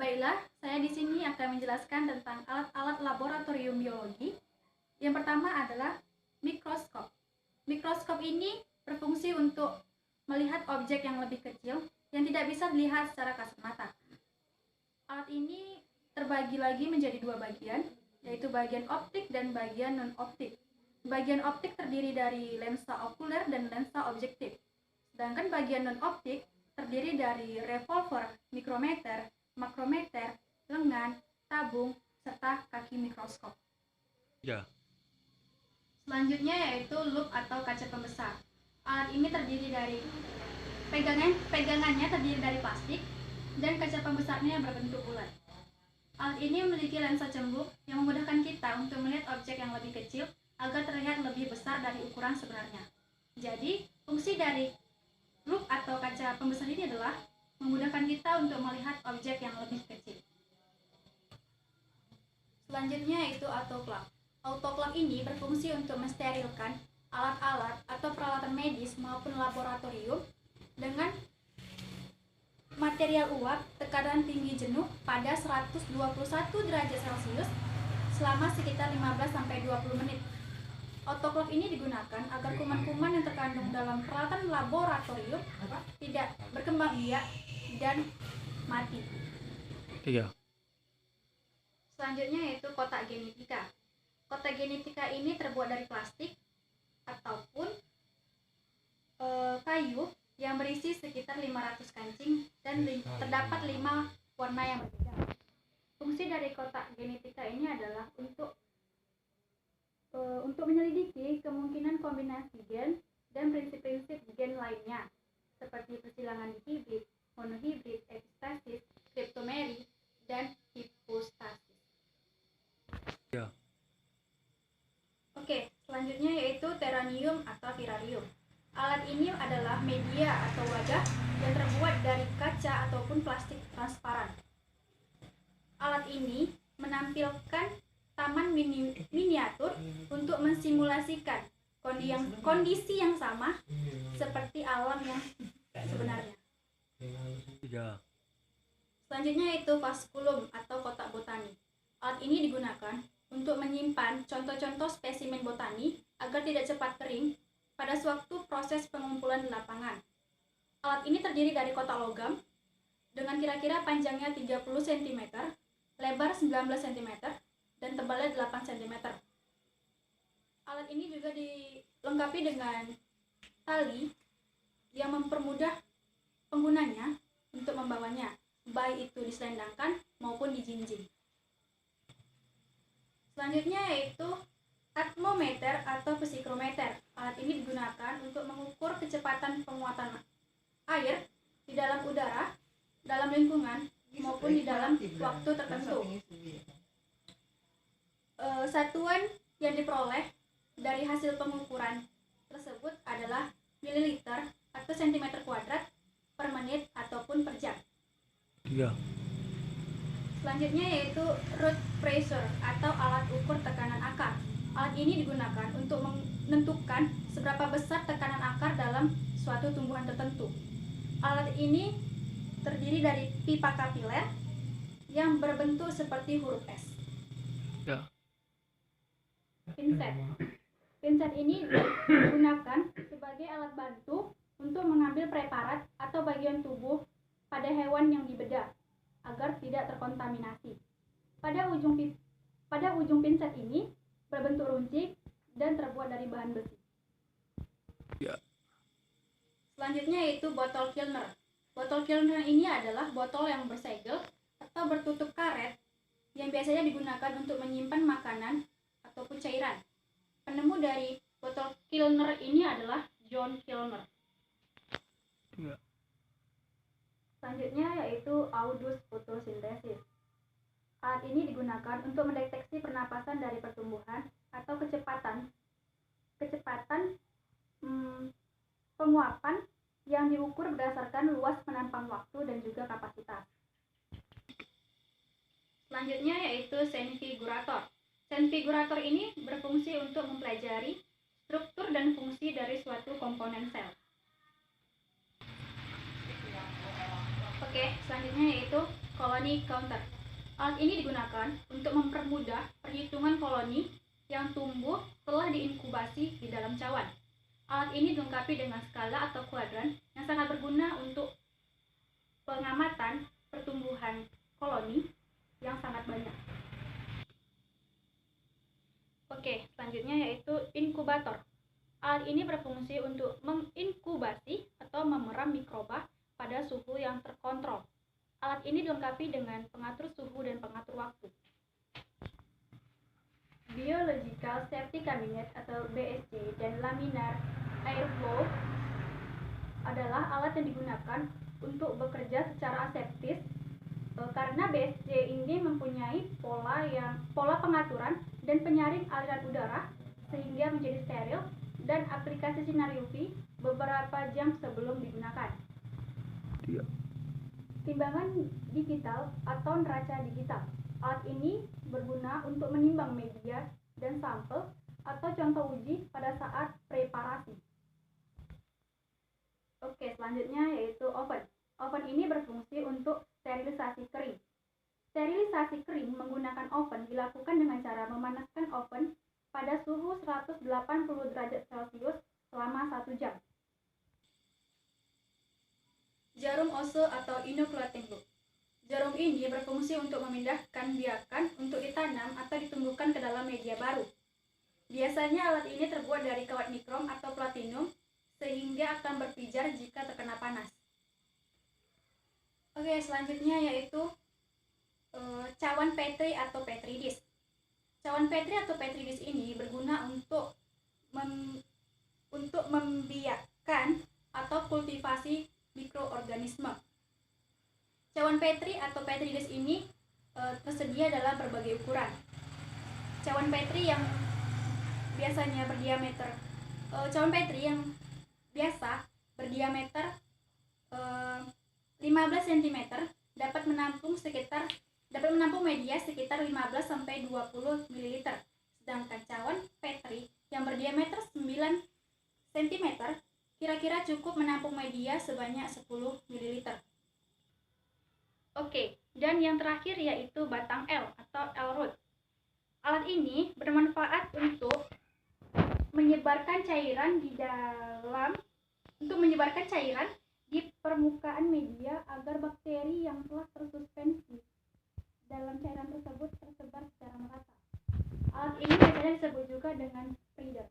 Baiklah, saya di sini akan menjelaskan tentang alat-alat laboratorium biologi. Yang pertama adalah mikroskop. Mikroskop ini berfungsi untuk melihat objek yang lebih kecil yang tidak bisa dilihat secara kasat mata. Alat ini terbagi lagi menjadi dua bagian, yaitu bagian optik dan bagian non-optik. Bagian optik terdiri dari lensa okuler dan lensa objektif. Sedangkan bagian non-optik terdiri dari revolver, mikrometer, makrometer, lengan, tabung, serta kaki mikroskop. Ya. Selanjutnya yaitu loop atau kaca pembesar. Alat ini terdiri dari pegangannya terdiri dari plastik dan kaca pembesarnya berbentuk bulat. Alat ini memiliki lensa cembung yang memudahkan kita untuk melihat objek yang lebih kecil agar terlihat lebih besar dari ukuran sebenarnya. Jadi, fungsi dari loop atau kaca pembesar ini adalah memudahkan kita untuk melihat objek yang lebih kecil. Selanjutnya yaitu autoclave. Autoclave ini berfungsi untuk mensterilkan alat-alat atau peralatan medis maupun laboratorium dengan material uap tekanan tinggi jenuh pada 121 derajat Celcius selama sekitar 15-20 menit. Autoclave ini digunakan agar kuman-kuman yang terkandung dalam peralatan laboratorium tidak berkembang biak dan mati. Iya. Selanjutnya yaitu kotak genetika. Kotak genetika ini terbuat dari plastik ataupun kayu yang berisi sekitar 500 kancing dan terdapat 5 warna yang berbeda. Fungsi dari kotak genetika ini adalah untuk menyelidiki kemungkinan kombinasi gen dan prinsip-prinsip gen lainnya seperti persilangan hibrid, monohibrid, epistasis, kriptomeri, dan hipostasis. Ya. Oke, selanjutnya yaitu teranium atau terarium. Alat ini adalah media atau wadah yang terbuat dari kaca ataupun plastik transparan. Alat ini menampilkan taman miniatur untuk mensimulasikan kondisi yang sama seperti alam yang sebenarnya. Ya. Selanjutnya yaitu vaskulum atau kotak botani. Alat ini digunakan untuk menyimpan contoh-contoh spesimen botani agar tidak cepat kering pada sewaktu proses pengumpulan di lapangan. Alat ini terdiri dari kotak logam dengan kira-kira panjangnya 30 cm, lebar 19 cm, dan tebalnya 8 cm. Alat ini juga dilengkapi dengan tali yang mempermudah penggunanya untuk membawanya, baik itu diselendangkan maupun dijinjing. Selanjutnya yaitu atmometer atau psikrometer. Alat ini digunakan untuk mengukur kecepatan penguatan air di dalam udara, dalam lingkungan, maupun di dalam waktu tertentu. Satuan yang diperoleh dari hasil pengukuran tersebut adalah mililiter atau sentimeter kuadrat per menit ataupun per jam. Ya. Selanjutnya yaitu root pressure atau alat ukur tekanan akar. Alat ini digunakan untuk menentukan seberapa besar tekanan akar dalam suatu tumbuhan tertentu. Alat ini terdiri dari pipa kapiler yang berbentuk seperti huruf S. Ya. Pinset. Pinset ini digunakan sebagai alat bantu untuk mengambil preparat atau bagian tubuh pada hewan yang dibedah agar tidak terkontaminasi. Pada ujung pinset ini berbentuk runcing dan terbuat dari bahan besi. Ya. Selanjutnya yaitu botol Kilner. Botol Kilner ini adalah botol yang bersegel atau bertutup karet yang biasanya digunakan untuk menyimpan makanan ataupun cairan. Penemu dari botol Kilner ini adalah John Kilner. Ya. Selanjutnya yaitu audus fotosintesis. Alat ini digunakan untuk mendeteksi pernapasan dari pertumbuhan atau kecepatan penguapan yang diukur berdasarkan luas penampang waktu dan juga kapasitas. Selanjutnya yaitu senfigurator. Senfigurator ini berfungsi untuk mempelajari struktur dan fungsi dari suatu komponen sel. Oke, selanjutnya yaitu Colony Counter. Alat ini digunakan untuk mempermudah perhitungan koloni yang tumbuh setelah diinkubasi di dalam cawan. Alat ini dilengkapi dengan skala atau kuadran yang sangat berguna untuk pengamatan pertumbuhan koloni yang sangat banyak. Oke, selanjutnya yaitu inkubator. Alat ini berfungsi untuk menginkubasi atau memeram mikroba pada suhu yang terkontrol. Alat ini dilengkapi dengan pengatur suhu dan pengatur waktu. Biological Safety Cabinet atau BSC dan laminar airflow adalah alat yang digunakan untuk bekerja secara aseptis karena BSC ini mempunyai pola pengaturan dan penyaring aliran udara sehingga menjadi steril dan aplikasi sinar UV beberapa jam sebelum digunakan. 3, Timbangan digital atau neraca digital. Alat ini berguna untuk menimbang media dan sampel atau contoh uji pada saat preparasi. Oke, selanjutnya yaitu oven. Oven ini berfungsi untuk sterilisasi kering. Sterilisasi kering menggunakan oven dilakukan dengan cara memanaskan oven pada suhu 180 derajat Celcius selama 1 jam. Jarum ose atau inoculation loop. Jarum ini berfungsi untuk memindahkan biakan untuk ditanam atau ditumbuhkan ke dalam media baru. Biasanya alat ini terbuat dari kawat nikrom atau platinum sehingga akan berpijar jika terkena panas. Oke, selanjutnya yaitu cawan Petri atau Petri dish. Cawan Petri atau Petri dish ini berguna untuk membiakkan atau kultivasi mikroorganisme. Cawan Petri atau Petri dish ini tersedia dalam berbagai ukuran. Cawan Petri yang biasanya berdiameter cawan Petri yang biasa berdiameter 15 cm dapat menampung media sekitar 15 sampai 20 ml. Sedangkan cawan Petri yang berdiameter 9 cm kira-kira cukup menampung media sebanyak 10 ml. Oke, dan yang terakhir yaitu batang L atau L-root. Alat ini bermanfaat untuk menyebarkan cairan di permukaan media agar bakteri yang telah tersuspensi dalam cairan tersebut tersebar secara merata. Alat ini biasanya disebut juga dengan spreader.